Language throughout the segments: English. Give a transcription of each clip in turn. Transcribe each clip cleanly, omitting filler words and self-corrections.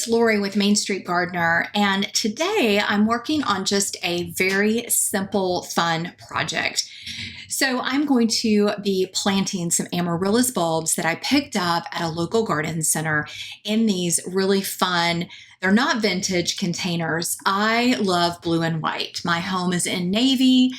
it's Lori with Main Street Gardener, and today I'm working on just a very simple, fun project. So I'm going to be planting some amaryllis bulbs that I picked up at a local garden center in these really fun, they're not vintage containers. I love blue and white. My home is in navy,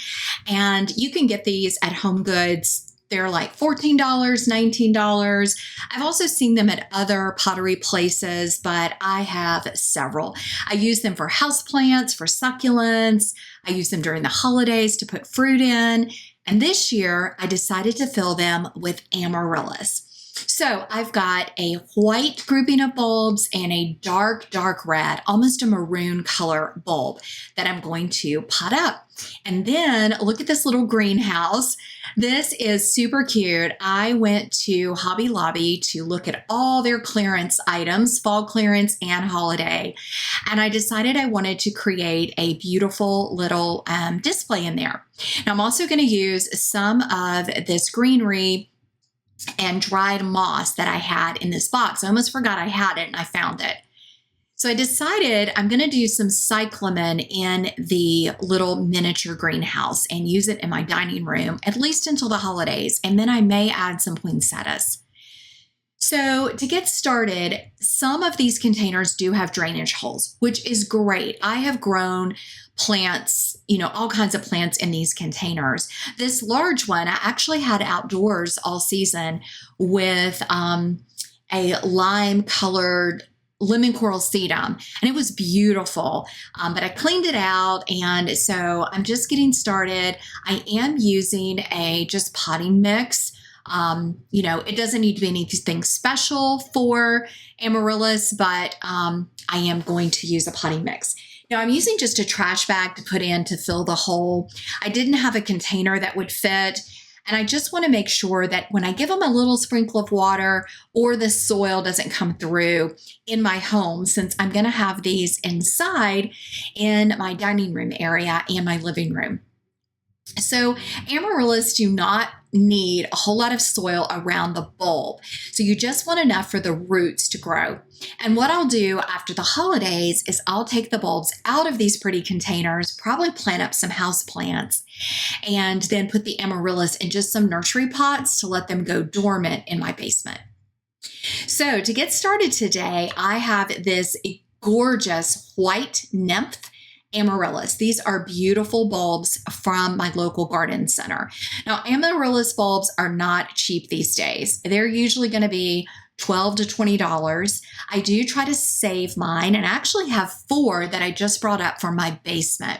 and you can get these at Home Goods. They're like $14, $19. I've also seen them at other pottery places, but I have several. I use them for houseplants, for succulents. I use them during the holidays to put fruit in. And this year, I decided to fill them with amaryllis. So I've got a white grouping of bulbs and a dark red, almost a maroon color bulb that I'm going to pot up. And then look at this little greenhouse. This is super cute. I went to Hobby Lobby to look at all their clearance items, fall clearance and holiday. And I decided I wanted to create a beautiful little display in there. Now I'm also going to use some of this greenery and dried moss that I had in this box. I almost forgot I had it and I found it. So I decided I'm going to do some cyclamen in the little miniature greenhouse and use it in my dining room, at least until the holidays. And then I may add some poinsettias. So to get started, some of these containers do have drainage holes, which is great. I have grown plants, all kinds of plants in these containers. This large one, I actually had outdoors all season with a lime colored lemon coral sedum, and it was beautiful, but I cleaned it out, and so I'm just getting started. I am using a just potting mix. It doesn't need to be anything special for amaryllis, but I am going to use a potting mix. Now I'm using just a trash bag to put in to fill the hole. I didn't have a container that would fit. And I just want to make sure that when I give them a little sprinkle of water or the soil doesn't come through in my home, since I'm going to have these inside in my dining room area and my living room. So amaryllis do not need a whole lot of soil around the bulb. So you just want enough for the roots to grow. And what I'll do after the holidays is I'll take the bulbs out of these pretty containers, probably plant up some house plants, and then put the amaryllis in just some nursery pots to let them go dormant in my basement. So to get started today, I have this gorgeous white nymph amaryllis. These are beautiful bulbs from my local garden center. Now, amaryllis bulbs are not cheap these days. They're usually going to be $12 to $20. I do try to save mine and actually have 4 that I just brought up from my basement.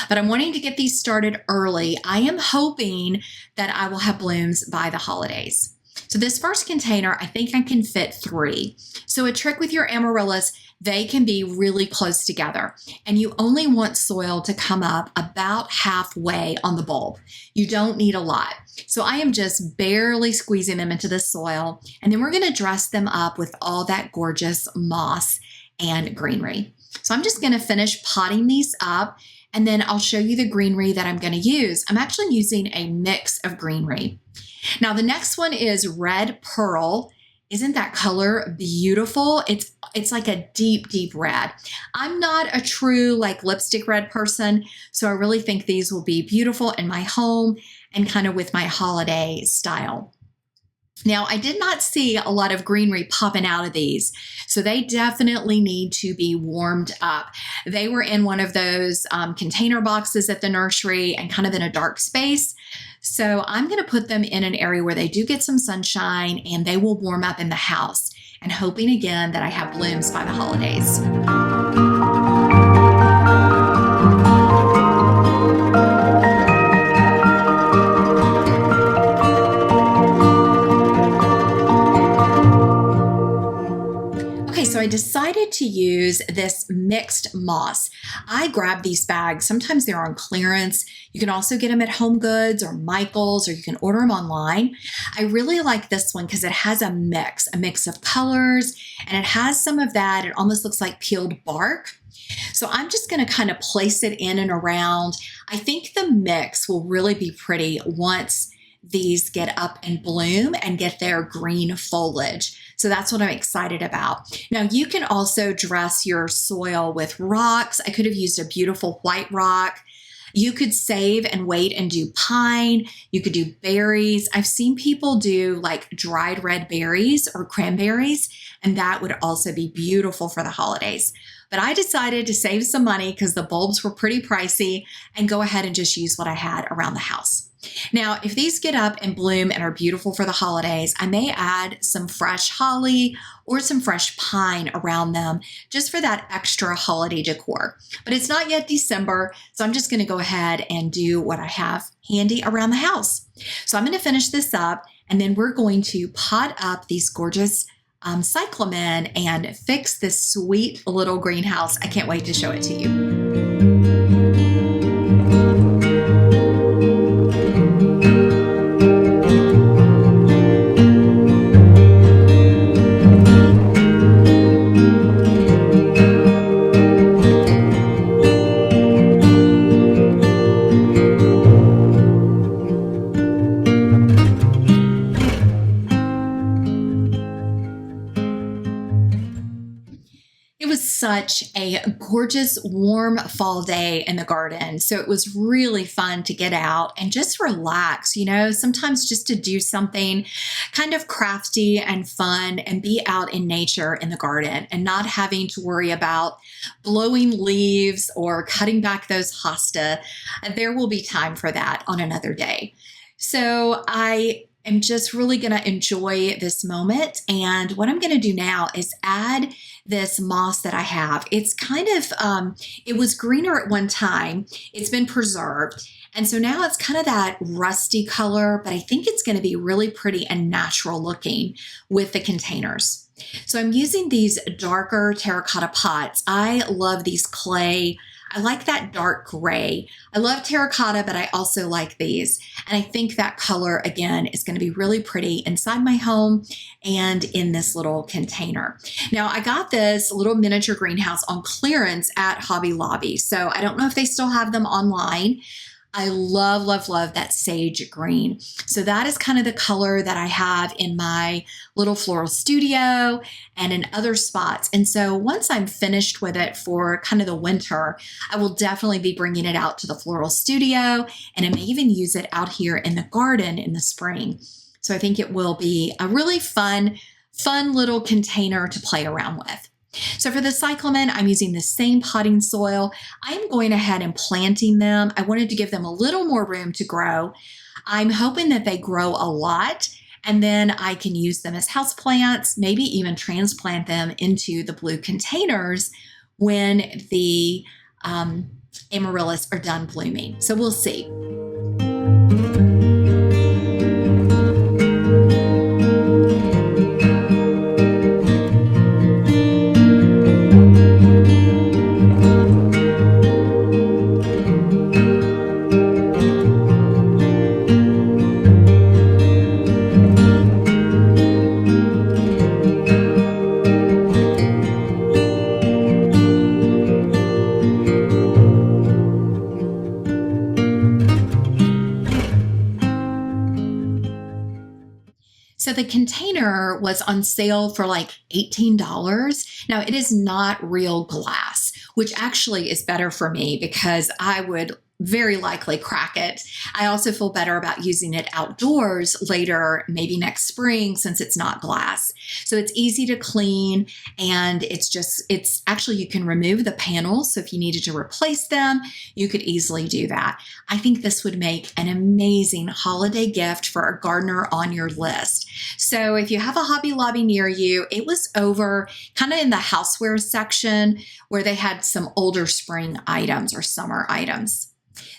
But I'm wanting to get these started early. I am hoping that I will have blooms by the holidays. So this first container, I think I can fit 3. So a trick with your amaryllis, they can be really close together, and you only want soil to come up about halfway on the bulb. You don't need a lot. So I am just barely squeezing them into the soil, and then we're going to dress them up with all that gorgeous moss and greenery. So I'm just going to finish potting these up, and then I'll show you the greenery that I'm going to use. I'm actually using a mix of greenery. Now the next one is red pearl. Isn't that color beautiful? It's like a deep red. I'm not a true lipstick red person, so I really think these will be beautiful in my home and kind of with my holiday style. Now, I did not see a lot of greenery popping out of these, so they definitely need to be warmed up. They were in one of those container boxes at the nursery and kind of in a dark space. So I'm going to put them in an area where they do get some sunshine and they will warm up in the house, and hoping again that I have blooms by the holidays. So I decided to use this mixed moss. I grabbed these bags. Sometimes they're on clearance. You can also get them at Home Goods or Michael's, or you can order them online. I really like this one because it has a mix of colors, and it has some of that. It almost looks like peeled bark. So I'm just going to kind of place it in and around. I think the mix will really be pretty once these get up and bloom and get their green foliage. So that's what I'm excited about. Now you can also dress your soil with rocks. I could have used a beautiful white rock. You could save and wait and do pine. You could do berries. I've seen people do like dried red berries or cranberries, and that would also be beautiful for the holidays. But I decided to save some money because the bulbs were pretty pricey and go ahead and just use what I had around the house. Now, if these get up and bloom and are beautiful for the holidays, I may add some fresh holly or some fresh pine around them just for that extra holiday decor. But it's not yet December, so I'm just going to go ahead and do what I have handy around the house. So I'm going to finish this up, and then we're going to pot up these gorgeous cyclamen and fix this sweet little greenhouse. I can't wait to show it to you. It was such a gorgeous, warm fall day in the garden. So it was really fun to get out and just relax, sometimes just to do something kind of crafty and fun and be out in nature in the garden and not having to worry about blowing leaves or cutting back those hosta. There will be time for that on another day. So I'm just really going to enjoy this moment. And what I'm going to do now is add this moss that I have. It's kind of, it was greener at one time. It's been preserved. And so now it's kind of that rusty color, but I think it's going to be really pretty and natural looking with the containers. So I'm using these darker terracotta pots. I love these clay. I like that dark gray. I love terracotta, but I also like these. And I think that color, again, is going to be really pretty inside my home and in this little container. Now, I got this little miniature greenhouse on clearance at Hobby Lobby. So I don't know if they still have them online. I love, love, love that sage green. So that is kind of the color that I have in my little floral studio and in other spots. And so once I'm finished with it for kind of the winter, I will definitely be bringing it out to the floral studio, and I may even use it out here in the garden in the spring. So I think it will be a really fun little container to play around with. So for the cyclamen, I'm using the same potting soil. I'm going ahead and planting them. I wanted to give them a little more room to grow. I'm hoping that they grow a lot, and then I can use them as houseplants, maybe even transplant them into the blue containers when the amaryllis are done blooming. So we'll see. So the container was on sale for like $18. Now it is not real glass, which actually is better for me because I would very likely crack it. I also feel better about using it outdoors later, maybe next spring, since it's not glass. So it's easy to clean, and it's actually, you can remove the panels. So if you needed to replace them, you could easily do that. I think this would make an amazing holiday gift for a gardener on your list. So if you have a Hobby Lobby near you, it was over kind of in the houseware section where they had some older spring items or summer items.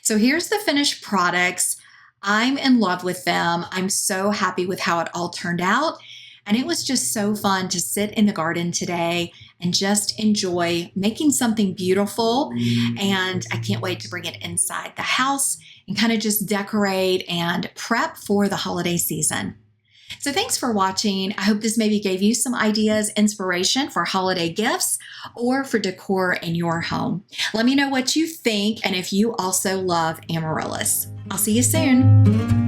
So here's the finished products. I'm in love with them. I'm so happy with how it all turned out. And it was just so fun to sit in the garden today and just enjoy making something beautiful. And I can't wait to bring it inside the house and kind of just decorate and prep for the holiday season. So thanks for watching. I hope this maybe gave you some ideas, inspiration for holiday gifts or for decor in your home. Let me know what you think and if you also love amaryllis. I'll see you soon.